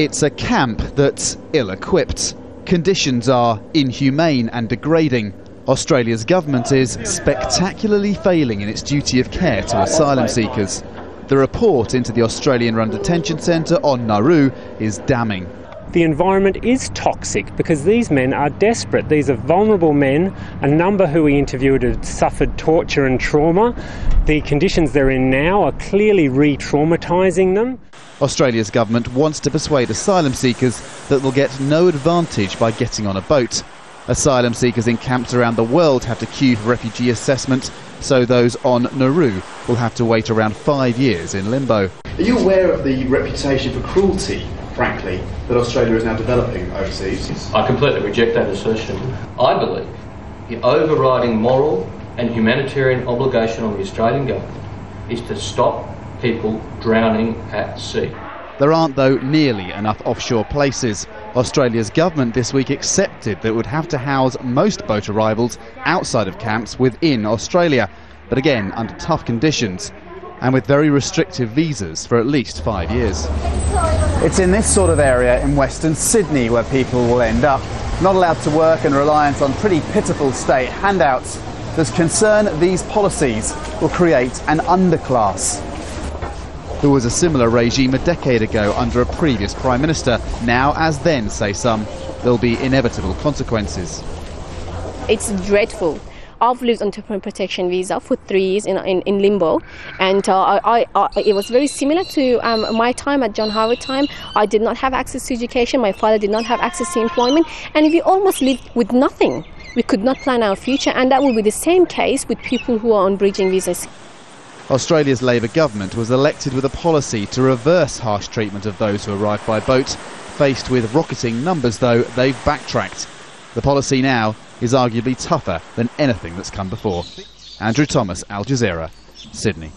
It's a camp that's ill-equipped. Conditions are inhumane and degrading. Australia's government is spectacularly failing in its duty of care to asylum seekers. The report into the Australian-run detention centre on Nauru is damning. The environment is toxic because these men are desperate. These are vulnerable men. A number who we interviewed have suffered torture and trauma. The conditions they're in now are clearly re-traumatising them. Australia's government wants to persuade asylum seekers that they'll get no advantage by getting on a boat. Asylum seekers in camps around the world have to queue for refugee assessment, so those on Nauru will have to wait around 5 years in limbo. Are you aware of the reputation for cruelty, frankly, that Australia is now developing overseas? I completely reject that assertion. I believe the overriding moral and humanitarian obligation on the Australian government is to stop people drowning at sea. There aren't, though, nearly enough offshore places. Australia's government this week accepted that it would have to house most boat arrivals outside of camps within Australia, but again under tough conditions and with very restrictive visas for at least 5 years. It's in this sort of area in Western Sydney where people will end up, not allowed to work and reliant on pretty pitiful state handouts. There's concern these policies will create an underclass. There was a similar regime a decade ago under a previous Prime Minister. Now, as then, say some, there'll be inevitable consequences. It's dreadful. I've lived on temporary protection visa for 3 years in limbo, and it was very similar to my time at John Howard time. I did not have access to education, my father did not have access to employment, and we almost lived with nothing. We could not plan our future, and that will be the same case with people who are on bridging visas. Australia's Labor government was elected with a policy to reverse harsh treatment of those who arrive by boat. Faced with rocketing numbers, though, they've backtracked. The policy now is arguably tougher than anything that's come before. Andrew Thomas, Al Jazeera, Sydney.